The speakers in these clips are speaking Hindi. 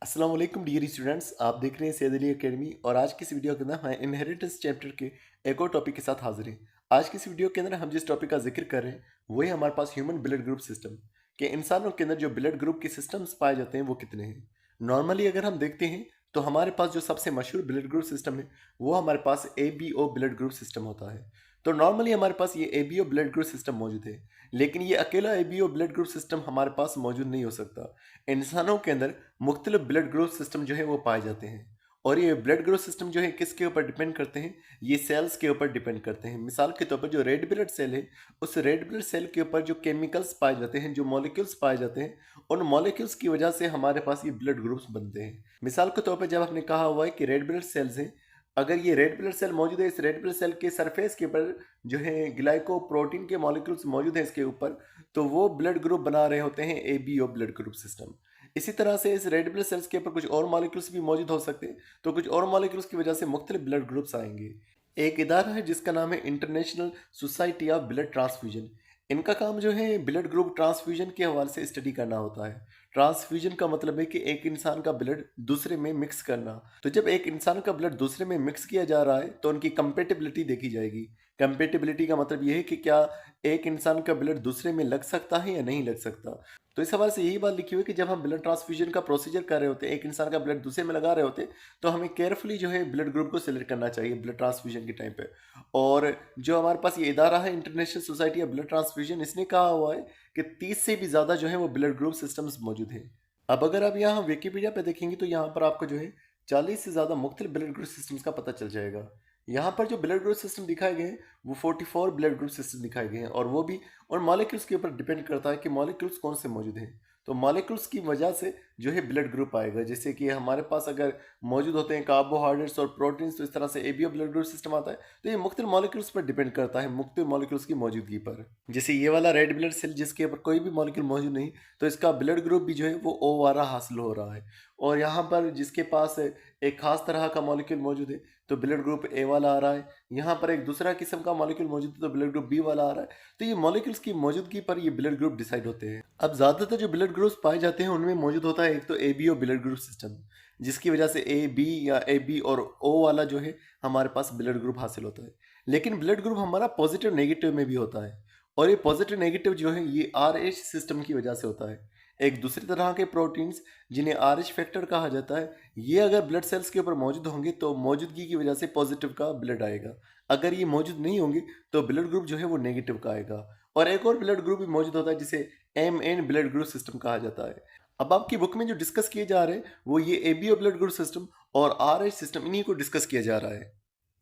अस्सलाम वालेकुम डियर स्टूडेंट्स, आप देख रहे हैं सैयद अली एकेडमी। और आज की इस वीडियो के अंदर हम इनहेरिटेंस चैप्टर के एक और टॉपिक के साथ हाजिर हैं। आज की इस वीडियो के अंदर हम जिस टॉपिक का जिक्र कर रहे हैं वो है हमारे पास ह्यूमन ब्लड ग्रुप सिस्टम के इंसानों के अंदर जो ब्लड ग्रुप के सिस्टम्स पाए जाते हैं वो कितने हैं। नॉर्मली अगर हम देखते हैं तो हमारे पास जो सबसे मशहूर ब्लड ग्रुप सिस्टम है वो हमारे पास ABO ब्लड ग्रुप सिस्टम होता है। तो नॉर्मली हमारे पास ये ABO ब्लड ग्रुप सिस्टम मौजूद है, लेकिन ये अकेला ABO ब्लड ग्रुप सिस्टम हमारे पास मौजूद नहीं हो सकता। इंसानों के अंदर मुख्तलिफ ब्लड ग्रुप सिस्टम जो है वो पाए जाते हैं, और ये ब्लड ग्रुप सिस्टम जो है किसके ऊपर डिपेंड करते हैं, ये सेल्स के ऊपर डिपेंड करते हैं। मिसाल के तौर पर जो रेड ब्लड सेल है, उस रेड ब्लड सेल के ऊपर जो केमिकल्स पाए जाते हैं, जो मॉलिक्यूल्स पाए जाते हैं, उन मॉलिक्यूल्स की वजह से हमारे पास ये ब्लड ग्रुप्स बनते हैं। मिसाल के तौर पर जब आपने कहा हुआ है कि रेड ब्लड सेल्स हैं, अगर ये रेड ब्लड सेल मौजूद है, इस रेड ब्लड सेल के सरफेस के ऊपर जो है ग्लाइकोप्रोटीन के मॉलिक्यूल्स मौजूद हैं इसके ऊपर, तो वो ब्लड ग्रुप बना रहे होते हैं ABO ब्लड ग्रुप सिस्टम। इसी तरह से इस रेड ब्लड सेल्स के ऊपर कुछ और मॉलिक्यूल्स भी मौजूद हो सकते हैं, तो कुछ और मॉलिक्यूल्स की वजह से मुख्तलिफ ब्लड ग्रुप्स आएंगे। एक इदारा है जिसका नाम है international society of blood transfusion. इनका काम जो है ब्लड ग्रुप ट्रांसफ्यूजन के हवाले से स्टडी करना होता है। ट्रांसफ्यूजन का मतलब है कि एक इंसान का ब्लड दूसरे में मिक्स करना। तो जब एक इंसान का ब्लड दूसरे में मिक्स किया जा रहा है तो उनकी कंपेटिबिलिटी देखी जाएगी। कंपेटिबिलिटी का मतलब यह है कि क्या एक इंसान का ब्लड दूसरे में लग सकता है या नहीं लग सकता। तो इस हवाले से यही बात लिखी हुई है कि जब हम ब्लड ट्रांसफ्यूजन का प्रोसीजर कर रहे होते हैं, एक इंसान का ब्लड दूसरे में लगा रहे होते हैं, तो हमें केयरफुली जो है ब्लड ग्रुप को सिलेक्ट करना चाहिए ब्लड ट्रांसफ्यूजन के टाइम पे। और जो हमारे पास ये इदारा है international society of blood transfusion, इसने कहा हुआ है कि 30 से भी ज़्यादा जो है वो ब्लड ग्रुप सिस्टम्स मौजूद हैं। अब अगर आप यहाँ विकिपीडिया पे देखेंगे तो यहाँ पर आपको जो है 40 से ज़्यादा मुख्तलिफ ब्लड ग्रुप सिस्टम्स का पता चल जाएगा। यहाँ पर जो ब्लड ग्रुप सिस्टम दिखाए गए हैं वो 44 ब्लड ग्रुप सिस्टम दिखाए गए हैं, और वो भी और मॉलिक्यूल्स के ऊपर डिपेंड करता है कि मॉलिक्यूल्स कौन से मौजूद हैं। तो मॉलिक्यूल्स की वजह से जो है ब्लड ग्रुप आएगा। जैसे कि हमारे पास अगर मौजूद होते हैं कार्बोहाइड्रेट्स और प्रोटीन्स, तो इस तरह से ABO ब्लड ग्रुप सिस्टम आता है। तो ये मुख्तलिफ मॉलिक्यूल्स पर डिपेंड करता है, मुख्तलिफ मॉलिक्यूल्स की मौजूदगी पर। जैसे ये वाला रेड ब्लड सेल जिसके ऊपर कोई भी मॉलिक्यूल मौजूद नहीं, तो इसका ब्लड ग्रुप भी जो है वो O वाला हासिल हो रहा है। और यहाँ पर जिसके पास एक खास तरह का मॉलिक्यूल मौजूद है तो ब्लड ग्रुप A वाला आ रहा है। यहाँ पर एक दूसरा किस्म का मॉलिक्यूल मौजूद है तो ब्लड ग्रुप B वाला आ रहा है। तो ये मॉलिक्यूल्स की मौजूदगी पर ये ब्लड ग्रुप डिसाइड होते हैं। अब ज़्यादातर जो ब्लड ग्रुप्स पाए जाते हैं उनमें मौजूद होता है एक तो ABO ब्लड ग्रुप सिस्टम, जिसकी वजह से AB या AB और O वाला जो है हमारे पास ब्लड ग्रुप हासिल होता है। लेकिन ब्लड ग्रुप हमारा पॉजिटिव नेगेटिव में भी होता है, और ये पॉजिटिव नेगेटिव जो है ये RH सिस्टम की वजह से होता है। एक दूसरी तरह के प्रोटीन्स जिन्हें RH फैक्टर कहा जाता है, ये अगर ब्लड सेल्स के ऊपर मौजूद होंगे तो मौजूदगी की वजह से पॉजिटिव का ब्लड आएगा। अगर ये मौजूद नहीं होंगे तो ब्लड ग्रुप जो है वो नेगेटिव का आएगा। और एक और ब्लड ग्रुप भी मौजूद होता है जिसे MN ब्लड ग्रुप सिस्टम कहा जाता है। अब आपकी बुक में जो डिस्कस किए जा रहे हैं वो ये ABO ब्लड ग्रुप सिस्टम और RH सिस्टम, इन्हीं को डिस्कस किया जा रहा है।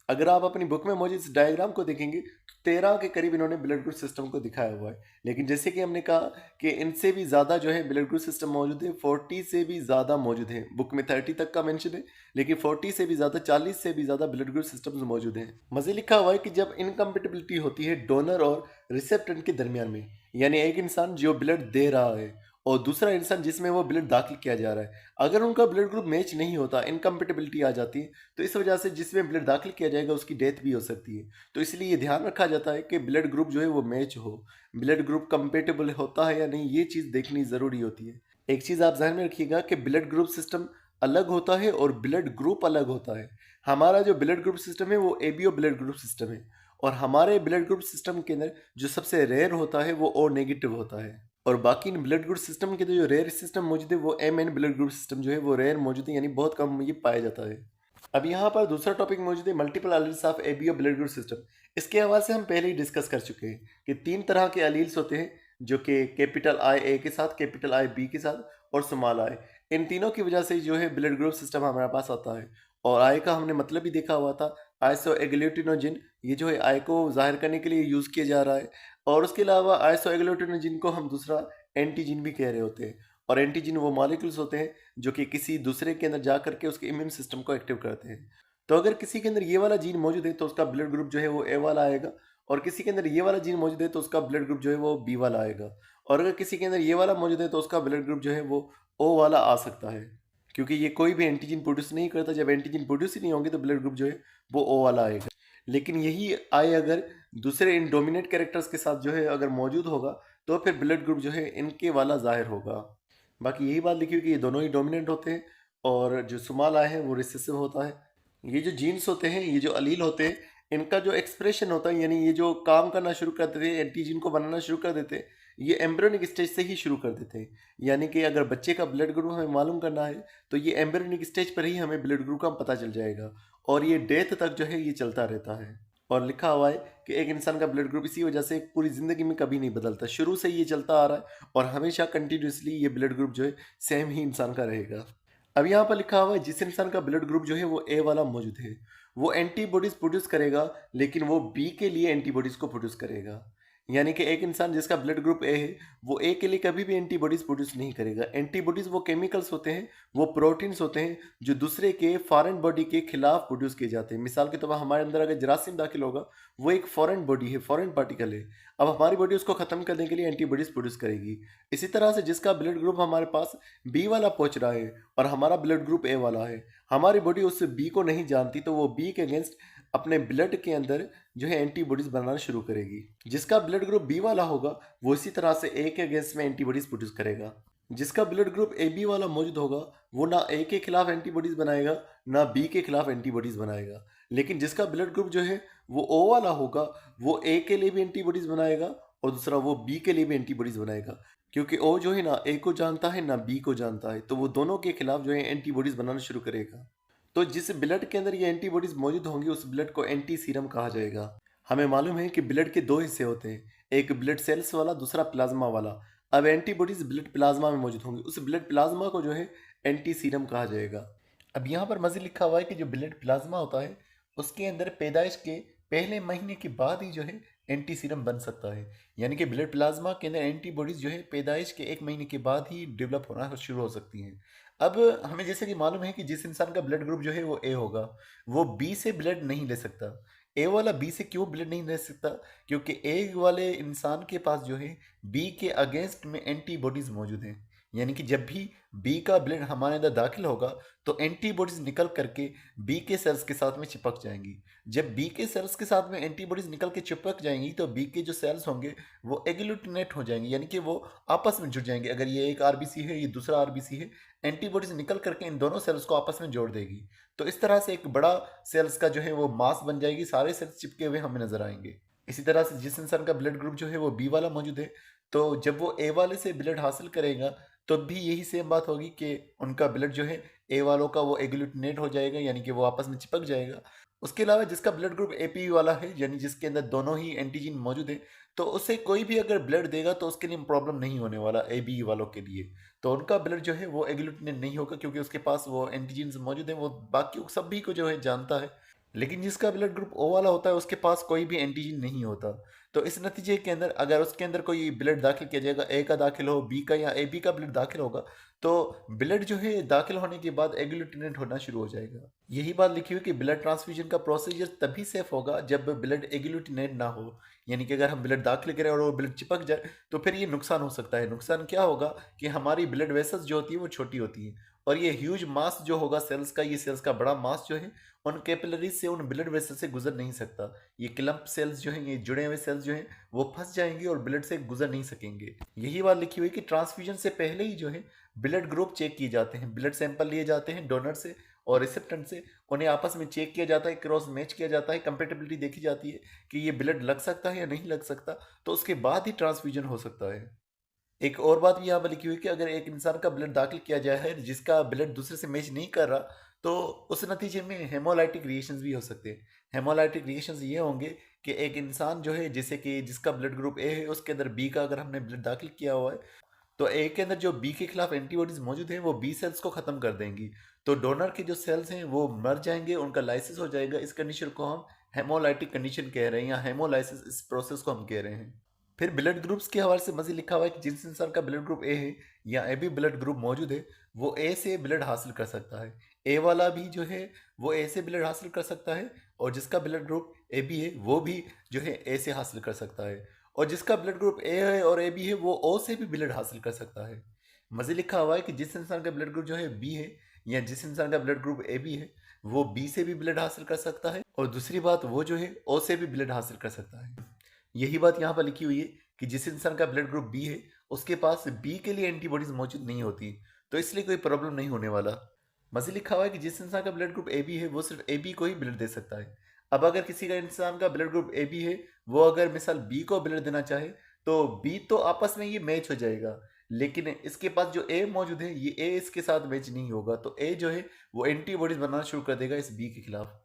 अगर आप अपनी बुक में मौजूद इस डायग्राम को देखेंगे तो 13 के करीब इन्होंने ब्लड ग्रुप सिस्टम को दिखाया हुआ है। लेकिन जैसे कि हमने कहा कि इनसे भी ज़्यादा जो है ब्लड ग्रुप सिस्टम मौजूद है, 40 से भी ज़्यादा मौजूद है। बुक में 30 तक का मेंशन है, लेकिन 40 से भी ज़्यादा, 40 से भी ज़्यादा ब्लड ग्रुप सिस्टम्स मौजूद हैं। मज़े लिखा हुआ है कि जब इनकम्पेटिबिलिटी होती है डोनर और रिसेप्टेंट के दरमियान में, यानी एक इंसान जो ब्लड दे रहा है और दूसरा इंसान जिसमें वो ब्लड दाखिल किया जा रहा है, अगर उनका ब्लड ग्रुप मैच नहीं होता, इनकम्पेटिबिलिटी आ जाती है, तो इस वजह से जिसमें ब्लड दाखिल किया जाएगा उसकी डेथ भी हो सकती है। तो इसलिए ये ध्यान रखा जाता है कि ब्लड ग्रुप जो है वो मैच हो, ब्लड ग्रुप कंपेटेबल होता है या नहीं, ये चीज़ देखनी ज़रूरी होती है। एक चीज़ आप ध्यान में रखिएगा कि ब्लड ग्रुप सिस्टम अलग होता है और ब्लड ग्रुप अलग होता है। हमारा जो ब्लड ग्रुप सिस्टम है वो ABO ब्लड ग्रुप सिस्टम है, और हमारे ब्लड ग्रुप सिस्टम के अंदर जो सबसे रेयर होता है वो O नेगेटिव होता है। और बाकी इन ब्लड ग्रुप सिस्टम के जो रेयर सिस्टम मौजूद है वो MN ब्लड ग्रुप सिस्टम जो है वो रेयर मौजूद है, यानी बहुत कम ये पाया जाता है। अब यहाँ पर दूसरा टॉपिक मौजूद है multiple alleles of ABO blood group system. इसके हवाले से हम पहले ही डिस्कस कर चुके हैं कि 3 तरह के एलील्स होते हैं, जो कि कैपिटल IA के साथ, कैपिटल IB के साथ और स्मॉल I। इन तीनों की वजह से जो है ब्लड ग्रुप सिस्टम हमारे पास आता है। और I का हमने मतलब भी देखा हुआ था, आइसोएग्लूटिनोजिन, ये जो है I को जाहिर करने के लिए यूज़ किया जा रहा है। और उसके अलावा आइसोएग्लूटिनोजिन को हम दूसरा एंटीजिन भी कह रहे होते हैं। और एंटीजिन वो मॉलिक्यूल्स होते हैं जो कि किसी दूसरे के अंदर जा करके उसके इम्यून सिस्टम को एक्टिव करते हैं। तो अगर किसी के अंदर ये वाला जीन मौजूद है तो उसका ब्लड ग्रुप जो है वो A वाला आएगा, और किसी के अंदर ये वाला जीन मौजूद है तो उसका ब्लड ग्रुप जो है वो B वाला आएगा। और अगर किसी के अंदर ये वाला मौजूद है तो उसका ब्लड ग्रुप जो है वो O वाला आ सकता है, क्योंकि ये कोई भी एंटीजन प्रोड्यूस नहीं करता। जब एंटीजन प्रोड्यूस ही नहीं होंगे तो ब्लड ग्रुप जो है वो O वाला आएगा। लेकिन यही I अगर दूसरे इन डोमिनेंट कैरेक्टर्स के साथ जो है अगर मौजूद होगा तो फिर ब्लड ग्रुप जो है इनके वाला ज़ाहिर होगा। बाकी यही बात लिखी हुई कि ये दोनों ही डोमिनेंट होते हैं, और जो सुमाल आए हैं वो रिसेसिव होता है। ये जो जीन्स होते हैं, ये जो अलील होते हैं, इनका जो एक्सप्रेशन होता है, यानी ये जो काम करना शुरू कर देते हैं, एंटीजीन को बनाना शुरू कर देते हैं, ये एम्ब्रियोनिक स्टेज से ही शुरू कर देते हैं। यानी कि अगर बच्चे का ब्लड ग्रुप हमें मालूम करना है तो ये एम्ब्रियोनिक स्टेज पर ही हमें ब्लड ग्रुप का पता चल जाएगा, और ये डेथ तक जो है ये चलता रहता है। और लिखा हुआ है कि एक इंसान का ब्लड ग्रुप इसी वजह से पूरी ज़िंदगी में कभी नहीं बदलता, शुरू से ये चलता आ रहा है और हमेशा कंटिन्यूसली ये ब्लड ग्रुप जो है सेम ही इंसान का रहेगा। अब यहाँ पर लिखा हुआ है जिस इंसान का ब्लड ग्रुप जो है वो ए वाला मौजूद है, वो एंटीबॉडीज प्रोड्यूस करेगा, लेकिन वो बी के लिए एंटीबॉडीज को प्रोड्यूस करेगा। यानी कि एक इंसान जिसका ब्लड ग्रुप ए है वो ए के लिए कभी भी एंटीबॉडीज प्रोड्यूस नहीं करेगा। एंटीबॉडीज वो केमिकल्स होते हैं, वो प्रोटीन्स होते हैं जो दूसरे के फॉरेन बॉडी के खिलाफ प्रोड्यूस किए जाते हैं। मिसाल के तौर पर हमारे अंदर अगर जरासीम दाखिल होगा, वो एक फॉरेन बॉडी है, फॉरेन पार्टिकल है। अब हमारी बॉडी उसको खत्म करने के लिए एंटीबॉडीज प्रोड्यूस करेगी। इसी तरह से जिसका ब्लड ग्रुप हमारे पास बी वाला पहुंच रहा है और हमारा ब्लड ग्रुप ए वाला है, हमारी बॉडी उस बी को नहीं जानती, तो वो बी के अगेंस्ट अपने ब्लड के अंदर जो है एंटीबॉडीज बनाना शुरू करेगी। जिसका ब्लड ग्रुप बी वाला होगा वो इसी तरह से ए के अगेंस्ट में एंटीबॉडीज प्रोड्यूस करेगा। जिसका ब्लड ग्रुप ए बी वाला मौजूद होगा वो ना ए के खिलाफ एंटीबॉडीज बनाएगा ना बी के खिलाफ एंटीबॉडीज बनाएगा। लेकिन जिसका ब्लड ग्रुप जो है वो ओ वाला होगा, वो ए के लिए भी एंटीबॉडीज बनाएगा और दूसरा वो बी के लिए भी एंटीबॉडीज बनाएगा। क्योंकि ओ जो है ना ए को जानता है ना बी को जानता है, तो वो दोनों के खिलाफ जो है एंटीबॉडीज बनाना शुरू करेगा। तो जिस ब्लड के अंदर ये एंटीबॉडीज मौजूद होंगी उस ब्लड को एंटी सीरम कहा जाएगा। हमें मालूम है कि ब्लड के दो हिस्से होते हैं, एक ब्लड सेल्स वाला, दूसरा प्लाज्मा वाला। अब एंटीबॉडीज ब्लड प्लाज्मा में मौजूद होंगी, उस ब्लड प्लाज्मा को जो है एंटी सीरम कहा जाएगा। अब यहाँ पर मज़ीद लिखा हुआ है कि जो ब्लड प्लाज्मा होता है उसके अंदर पैदाइश के पहले महीने के बाद ही जो है एंटी सीरम बन सकता है। यानी कि ब्लड प्लाज्मा के अंदर एंटीबॉडीज जो है पैदाइश के 1 महीने के बाद ही डेवलप होना शुरू हो सकती हैं। अब हमें जैसे कि मालूम है कि जिस इंसान का ब्लड ग्रुप जो है वो ए होगा, वो बी से ब्लड नहीं ले सकता। ए वाला बी से क्यों ब्लड नहीं ले सकता? क्योंकि ए वाले इंसान के पास जो है बी के अगेंस्ट में एंटीबॉडीज मौजूद हैं। यानी कि जब भी बी का ब्लड हमारे अंदर दाखिल होगा तो एंटीबॉडीज निकल करके बी के सेल्स के साथ में चिपक जाएंगी। जब बी के सेल्स के साथ में एंटीबॉडीज निकल के चिपक जाएंगी तो बी के जो सेल्स होंगे वो एग्लूटिनेट हो जाएंगे, यानी कि वो आपस में जुड़ जाएंगे। अगर ये एक आरबीसी है, ये दूसरा आरबीसी है, एंटीबॉडीज निकल करके इन दोनों सेल्स को आपस में जोड़ देगी। तो इस तरह से एक बड़ा सेल्स का जो है वो मास बन जाएगी, सारे सेल्स चिपके हुए हमें नजर आएंगे। इसी तरह से जिस इंसान का ब्लड ग्रुप जो है वो बी वाला मौजूद है, तो जब वो ए वाले से ब्लड हासिल करेगा तो भी यही सेम बात होगी कि उनका ब्लड जो है ए वालों का वो एग्लूटिनेट हो जाएगा, यानी कि वो आपस में चिपक जाएगा। उसके अलावा जिसका ब्लड ग्रुप एपी वाला है, यानी जिसके अंदर दोनों ही एंटीजन मौजूद है, तो उसे कोई भी अगर ब्लड देगा तो उसके लिए प्रॉब्लम नहीं होने वाला ए बी वालों के लिए। तो उनका ब्लड जो है वो एग्लूटिनेट नहीं होगा क्योंकि उसके पास वो एंटीजन मौजूद है, वो बाकी सभी को जो है जानता है। लेकिन जिसका ब्लड ग्रुप ओ वाला होता है उसके पास कोई भी एंटीजन नहीं होता। तो इस नतीजे के अंदर अगर उसके अंदर कोई ब्लड दाखिल किया जाएगा, ए का दाखिल हो, बी का या ए बी का ब्लड दाखिल होगा, तो ब्लड जो है दाखिल होने के बाद एग्लूटिनेट होना शुरू हो जाएगा। यही बात लिखी हुई कि ब्लड ट्रांसफ्यूजन का प्रोसीजर तभी सेफ होगा जब ब्लड एग्लूटिनेट ना हो। यानी कि अगर हम ब्लड दाखिल करें और वो ब्लड चिपक जाए तो फिर ये नुकसान हो सकता है। नुकसान क्या होगा कि हमारी ब्लड वेसल्स जो होती है वो छोटी होती है, और ये ह्यूज मास जो होगा सेल्स का, ये सेल्स का बड़ा मास जो है उन कैपिलरीज से, उन ब्लड वेसल से गुजर नहीं सकता। ये क्लम्प सेल्स जो हैं, ये जुड़े हुए सेल्स जो हैं, वो फंस जाएंगे और ब्लड से गुजर नहीं सकेंगे। यही बात लिखी हुई कि ट्रांसफ्यूजन से पहले ही जो है ब्लड ग्रुप चेक किए जाते हैं। ब्लड सैंपल लिए जाते हैं डोनर से और रिसिप्टेंट से, उन्हें आपस में चेक किया जाता है, क्रॉस मैच किया जाता है, कंपेटेबिलिटी देखी जाती है कि ये ब्लड लग सकता है या नहीं लग सकता, तो उसके बाद ही ट्रांसफ्यूजन हो सकता है। एक और बात भी यहाँ पर लिखी हुई कि अगर एक इंसान का ब्लड दाखिल किया जाए है जिसका ब्लड दूसरे से मैच नहीं कर रहा, तो उस नतीजे में हेमोलाइटिक रिएक्शंस भी हो सकते हैं। हेमोलाइटिक रिएक्शंस ये होंगे कि एक इंसान जो है, जैसे कि जिसका ब्लड ग्रुप ए है उसके अंदर बी का अगर हमने ब्लड दाखिल किया हुआ है, तो ए के अंदर जो बी के खिलाफ एंटीबॉडीज मौजूद हैं वो बी सेल्स को खत्म कर देंगी। तो डोनर के जो सेल्स हैं वो मर जाएंगे, उनका लाइसिस हो जाएगा। इस कंडीशन को हम हेमोलाइटिक कंडीशन कह रहे हैं या हेमोलाइसिस, इस प्रोसेस को हम कह रहे हैं। फिर ब्लड ग्रुप्स के हवाले से मज़ीद लिखा हुआ है कि जिस इंसान का ब्लड ग्रुप ए है या ए बी ब्लड ग्रुप मौजूद है, वो ए से ब्लड हासिल कर सकता है। ए वाला भी जो है वो ए से ब्लड हासिल कर सकता है, और जिसका ब्लड ग्रुप ए बी है वो भी जो है ए से हासिल कर सकता है, और जिसका ब्लड ग्रुप ए है और ए बी है वो ओ से भी ब्लड हासिल कर सकता है। मज़ीद लिखा हुआ है कि जिस इंसान का ब्लड ग्रुप जो है बी है या जिस इंसान का ब्लड ग्रुप ए बी है वो बी से भी ब्लड हासिल कर सकता है, और दूसरी बात वो जो है ओ से भी ब्लड हासिल कर सकता है। यही बात यहाँ पर लिखी हुई है कि जिस इंसान का ब्लड ग्रुप बी है उसके पास बी के लिए एंटीबॉडीज मौजूद नहीं होती, तो इसलिए कोई प्रॉब्लम नहीं होने वाला। मज़ीद लिखा हुआ है कि जिस इंसान का ब्लड ग्रुप ए बी है वो सिर्फ ए बी को ही ब्लड दे सकता है। अब अगर किसी का इंसान का ब्लड ग्रुप ए बी है, वो अगर मिसाल बी को ब्लड देना चाहे तो बी तो आपस में ये मैच हो जाएगा, लेकिन इसके पास जो ए मौजूद है ये ए इसके साथ मैच नहीं होगा, तो ए जो है वो एंटीबॉडीज बनाना शुरू कर देगा इस बी के खिलाफ।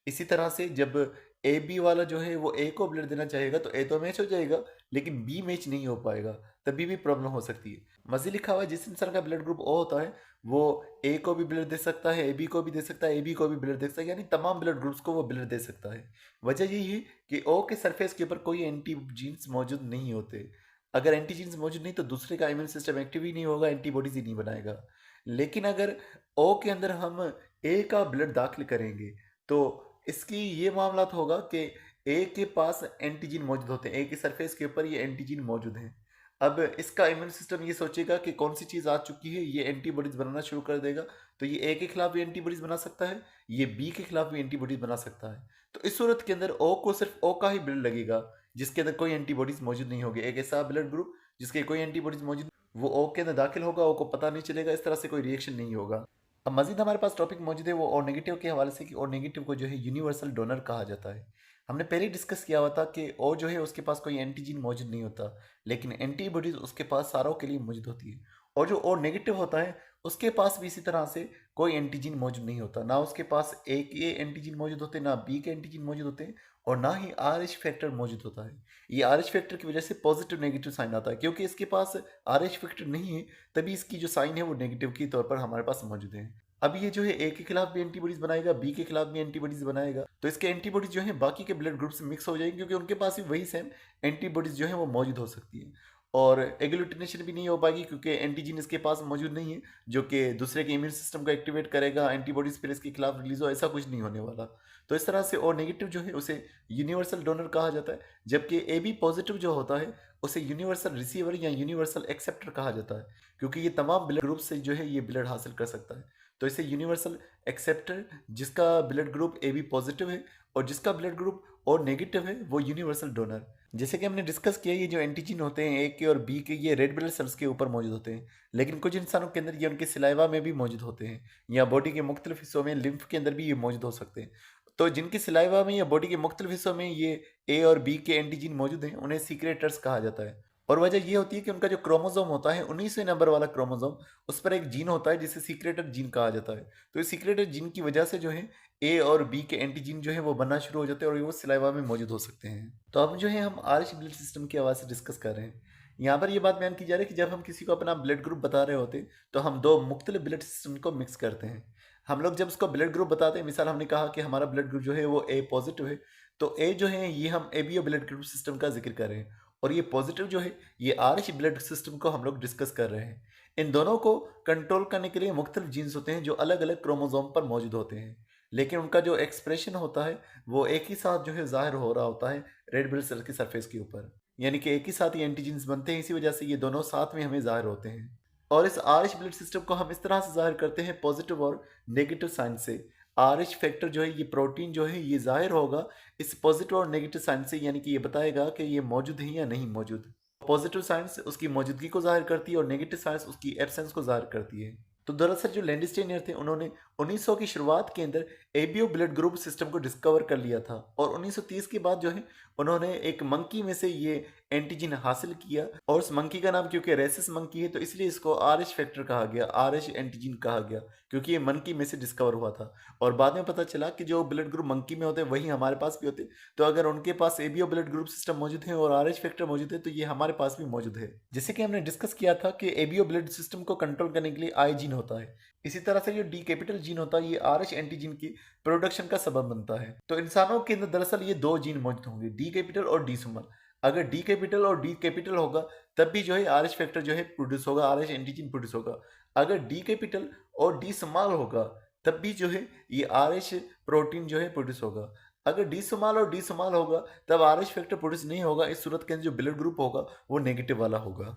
इसी तरह से जब ए बी वाला जो है वो ए को ब्लड देना चाहेगा तो ए तो मैच हो जाएगा, लेकिन बी मैच नहीं हो पाएगा, तभी भी प्रॉब्लम हो सकती है। मज़ीद लिखा हुआ है जिस इंसान का ब्लड ग्रुप ओ होता है वो ए को भी ब्लड दे सकता है, ए बी को भी दे सकता है, ए बी को भी ब्लड दे सकता है, यानी तमाम ब्लड ग्रुप्स को वो ब्लड दे सकता है। वजह यही है कि ओ के सरफेस के ऊपर कोई एंटीजीन्स मौजूद नहीं होते। अगर एंटीजीन्स मौजूद नहीं तो दूसरे का इम्यून सिस्टम एक्टिव ही नहीं होगा, एंटीबॉडीज ही नहीं बनाएगा। लेकिन अगर ओ के अंदर हम ए का ब्लड दाखिल करेंगे तो इसकी ये मामला होगा कि ए के पास एंटीजन मौजूद होते हैं, ए की सरफेस के ऊपर ये एंटीजन मौजूद हैं। अब इसका इम्यून सिस्टम ये सोचेगा कि कौन सी चीज़ आ चुकी है, ये एंटीबॉडीज बनाना शुरू कर देगा, तो ये ए के खिलाफ भी एंटीबॉडीज बना सकता है, ये बी के खिलाफ भी एंटीबॉडीज बना सकता है। तो इस सूरत के अंदर ओ को सिर्फ ओ का ही ब्लड लगेगा जिसके अंदर कोई एंटीबॉडीज मौजूद नहीं होगी। एक ऐसा ब्लड ग्रुप जिसके कोई एंटीबॉडीज मौजूद, वो ओ के अंदर दाखिल होगा, ओ को पता नहीं चलेगा, इस तरह से कोई रिएक्शन नहीं होगा। अब मजीद हमारे पास टॉपिक मौजूद है वो ओ नेगेटिव के हवाले से कि ओ नेगेटिव को जो है यूनिवर्सल डोनर कहा जाता है। हमने पहले ही डिस्कस किया हुआ था कि ओ जो है उसके पास कोई एंटीजन मौजूद नहीं होता, लेकिन एंटीबॉडीज उसके पास सारों के लिए मौजूद होती है। और जो ओ नेगेटिव होता है उसके पास भी इसी तरह से कोई एंटीजन मौजूद नहीं होता, ना उसके पास ए के एंटीजन मौजूद होते हैं, ना बी के एंटीजन मौजूद होते हैं, और ना ही आर एच फैक्टर मौजूद होता है। ये आर एच फैक्टर की वजह से पॉजिटिव नेगेटिव साइन आता है, क्योंकि इसके पास आर एच फैक्टर नहीं है तभी इसकी जो साइन है वो नेगेटिव के तौर पर हमारे पास मौजूद है। अब ये जो है ए के खिलाफ भी एंटीबॉडीज बनाएगा, बी के खिलाफ भी एंटीबॉडीज बनाएगा, तो इसके एंटीबॉडीज जो है बाकी के ब्लड ग्रुप से मिक्स हो जाएंगे, क्योंकि उनके पास भी वही सेम एंटीबॉडीज जो है वो मौजूद हो सकती है। और एग्लूटिनेशन भी नहीं हो पाएगी क्योंकि एंटीजन इसके पास मौजूद नहीं है जो कि दूसरे के इम्यून सिस्टम को एक्टिवेट करेगा, एंटीबॉडीज फिर इसके खिलाफ रिलीज हो, ऐसा कुछ नहीं होने वाला। तो इस तरह से ओ नेगेटिव जो है उसे यूनिवर्सल डोनर कहा जाता है, जबकि ए बी पॉजिटिव जो होता है उसे यूनिवर्सल रिसीवर या यूनिवर्सल एक्सेप्टर कहा जाता है, क्योंकि ये तमाम ब्लड ग्रुप से जो है ये ब्लड हासिल कर सकता है। तो इसे यूनिवर्सल एक्सेप्टर जिसका blood group A B positive है और जिसका ब्लड ग्रुप ओ नेगेटिव है वो यूनिवर्सल डोनर। जैसे कि हमने डिस्कस किया ये जो एंटीजन होते हैं ए के और बी के ये रेड ब्लड सेल्स के ऊपर मौजूद होते हैं, लेकिन कुछ इंसानों के अंदर ये उनके सिलाइवा में भी मौजूद होते हैं या बॉडी के मुख्तलिफ हिस्सों में लिम्फ के अंदर भी ये मौजूद हो सकते हैं। तो जिनके सिलाइवा में या बॉडी के मुख्तलिफ हिस्सों में ये ए और बी के एंटीजन मौजूद हैं उन्हें सीक्रेटर्स कहा जाता है। और वजह ये होती है कि उनका जो क्रोमोसोम होता है 19वें नंबर वाला क्रोमोसोम, उस पर एक जीन होता है जिसे सीक्रेटर जीन कहा जाता है। तो इस सीक्रेटर जीन की वजह से जो है ए और बी के एंटीजन जो है वो बनना शुरू हो जाते हैं और वो सिलाइवा में मौजूद हो सकते हैं। तो अब जो है हम आरएच ब्लड सिस्टम की आवाज़ से डिस्कस कर रहे हैं। यहाँ पर ये बात बयान की जा रही है कि जब हम किसी को अपना ब्लड ग्रुप बता रहे होते तो हम दो मुख्तलिफ ब्लड सिस्टम को मिक्स करते हैं। हम लोग जब उसको ब्लड ग्रुप बताते हैं, मिसाल हमने कहा कि हमारा ब्लड ग्रुप जो है वो ए पॉजिटिव है, तो ए जो है ये हम A B O blood group system का जिक्र कर रहे हैं, और ये पॉजिटिव जो है ये आरएच ब्लड सिस्टम को हम लोग डिस्कस कर रहे हैं। इन दोनों को कंट्रोल करने के लिए मुख्तलिफ जीन्स होते हैं जो अलग अलग क्रोमोसोम पर मौजूद होते हैं, लेकिन उनका जो एक्सप्रेशन होता है वो एक ही साथ जो है जाहिर हो रहा होता है रेड ब्लड सेल की सरफेस के ऊपर, यानी कि एक ही साथ ये एंटीजेंस बनते हैं, इसी वजह से ये दोनों साथ में हमें जाहिर होते हैं। और इस आरएच ब्लड सिस्टम को हम इस तरह से जाहिर करते हैं पॉजिटिव और नेगेटिव साइन से। आरएच फैक्टर जो है ये प्रोटीन जो है ये जाहिर होगा इस पॉजिटिव और नेगेटिव साइन से, यानी कि ये बताएगा कि ये मौजूद है या नहीं मौजूद। पॉजिटिव साइंस उसकी मौजूदगी को जाहिर करती है और नेगेटिव साइंस उसकी एब्सेंस को जाहिर करती है। तो दरअसल जो लैंडस्टेनियर थे उन्होंने 1900 की शुरुआत के अंदर एबीओ ब्लड ग्रुप सिस्टम को डिस्कवर कर लिया था, और 1930 के बाद जो है उन्होंने एक मंकी में से ये एंटीजन हासिल किया, और उस मंकी का नाम क्योंकि रेसिस मंकी है तो इसलिए इसको आरएच फैक्टर कहा गया, आरएच एंटीजन कहा गया, क्योंकि ये मंकी में से डिस्कवर हुआ था। और बाद में पता चला कि जो ब्लड ग्रुप मंकी में होते हैं वही हमारे पास भी होते हैं, तो अगर उनके पास एबीओ ब्लड ग्रुप सिस्टम मौजूद है और आरएच फैक्टर मौजूद है तो ये हमारे पास भी मौजूद है। जैसे कि हमने डिस्कस किया था कि एबीओ ब्लड सिस्टम को कंट्रोल करने के लिए आई जीन होता है, इसी तरह से जो डी कैपिटल जीन होता है ये आरएच एंटीजन की प्रोडक्शन का सबब बनता है। तो इंसानों के अंदर दरअसल ये दो जीन मौजूद होंगे, डी कैपिटल और डी स्मॉल। अगर डी कैपिटल और डी कैपिटल होगा तब भी जो है आरएच फैक्टर जो है प्रोड्यूस होगा, आरएच एंटीजन प्रोड्यूस होगा। अगर डी कैपिटल और डी स्मॉल होगा तब भी जो है ये आरएच प्रोटीन जो है प्रोड्यूस होगा। अगर डी स्मॉल और डी स्मॉल होगा तब आरएच फैक्टर प्रोड्यूस नहीं होगा। इस सूरत के अंदर जो ब्लड ग्रुप होगा वो नेगेटिव वाला होगा।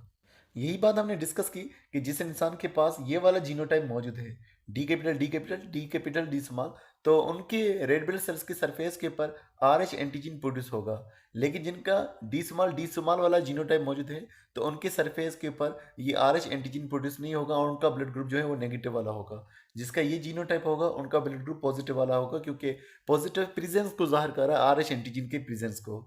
यही बात हमने डिस्कस की कि जिस इंसान के पास ये वाला जीनोटाइप मौजूद है, D capital D capital D capital D small, तो उनके रेड ब्लड सेल्स के सरफेस के ऊपर आर एच एंटीजन प्रोड्यूस होगा। लेकिन जिनका डी स्मॉल वाला जीनोटाइप मौजूद है, तो उनके सरफेस के ऊपर ये आर एच एंटीजन प्रोड्यूस नहीं होगा और उनका ब्लड ग्रुप जो है वो नेगेटिव वाला होगा। जिसका ये जीनोटाइप होगा उनका ब्लड ग्रुप पॉजिटिव वाला होगा, क्योंकि पॉजिटिव प्रेजेंस को जाहिर कर रहा है आर एच एंटीजन के प्रेजेंस को।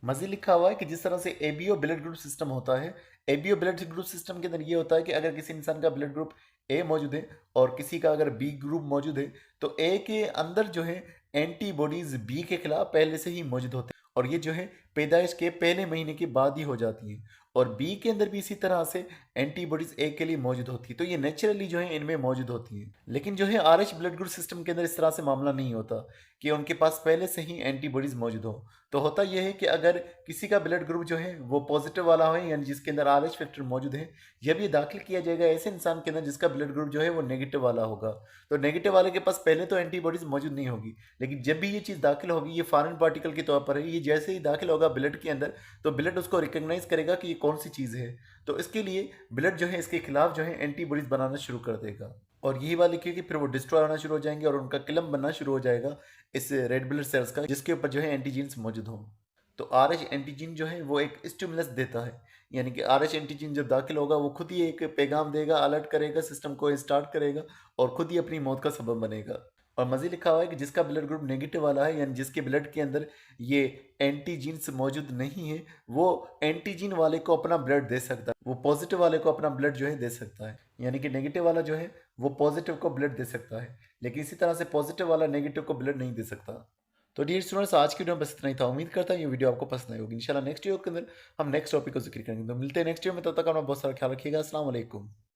मज़ीद लिखा हुआ है कि जिस तरह से एबीओ ब्लड ग्रुप सिस्टम होता है, एबीओ ब्लड ग्रुप सिस्टम के अंदर ये होता है कि अगर किसी इंसान का ब्लड ग्रुप ए मौजूद है और किसी का अगर बी ग्रुप मौजूद है, तो ए के अंदर जो है एंटीबॉडीज बी के खिलाफ पहले से ही मौजूद होते हैं और ये जो है पैदाइश के पहले महीने के बाद ही हो जाती हैं। और बी के अंदर भी इसी तरह से एंटीबॉडीज ए के लिए मौजूद होती है, तो ये नेचुरली जो है इनमें मौजूद होती हैं। लेकिन जो है R H blood group system के अंदर इस तरह से मामला नहीं होता कि उनके पास पहले से ही एंटीबॉडीज मौजूद हो। तो होता यह है कि अगर किसी का ब्लड ग्रुप जो है वो पॉजिटिव वाला हो, यानी जिसके अंदर आर एच फैक्टर मौजूद है, जब ये दाखिल किया जाएगा ऐसे इंसान के अंदर जिसका ब्लड ग्रुप जो है वो नेगेटिव वाला होगा, तो नेगेटिव वाले के पास पहले तो एंटीबॉडीज मौजूद नहीं होगी, लेकिन जब भी ये चीज़ दाखिल होगी, ये फॉरेन पार्टिकल के तौर पर है, ये जैसे ही दाखिल होगा ब्लड के अंदर, तो ब्लड उसको रिकॉग्नाइज करेगा कि ये कौन सी चीज़ है। तो इसके लिए ब्लड जो है इसके खिलाफ जो है एंटीबॉडीज बनाना शुरू कर देगा और यही वाली क्योंकि फिर वो डिस्ट्रॉय होना शुरू हो जाएंगे और उनका किलम बनना शुरू हो जाएगा इस रेड ब्लड सेल्स का, जिसके ऊपर जो है एंटीजीन्स मौजूद हों। तो आर एच एंटीजन जो है वो एक स्टिमुलस देता है, यानी कि आर एच एंटीजन जब दाखिल होगा वो खुद ही एक पैगाम देगा, अलर्ट करेगा, सिस्टम को स्टार्ट करेगा और खुद ही अपनी मौत का सबब बनेगा। और मज़ीद लिखा हुआ है कि जिसका ब्लड ग्रुप नेगेटिव वाला है, यानी जिसके ब्लड के अंदर ये एंटीजीन्स मौजूद नहीं है, वो एंटीजीन वाले को अपना ब्लड दे सकता है, वो पॉजिटिव वाले को अपना ब्लड जो है दे सकता है। यानी कि नेगेटिव वाला जो है वो पॉजिटिव को ब्लड दे सकता है, लेकिन इसी तरह से पॉजिटिव वाला नेगेटिव को ब्लड नहीं दे सकता। तो डियर स्टूडेंट्स, आज की वीडियो में बस इतना ही था। उम्मीद करता हूँ ये वीडियो आपको पसंद आई होगी। इंशाल्लाह नेक्स्ट वीडियो के अंदर हम नेक्स्ट टॉपिक को जिक्र करेंगे। तो मिलते हैं नेक्स्ट वीडियो में, तब तक अपना बहुत सारा ख्याल रखिएगा। अस्सलाम वालेकुम।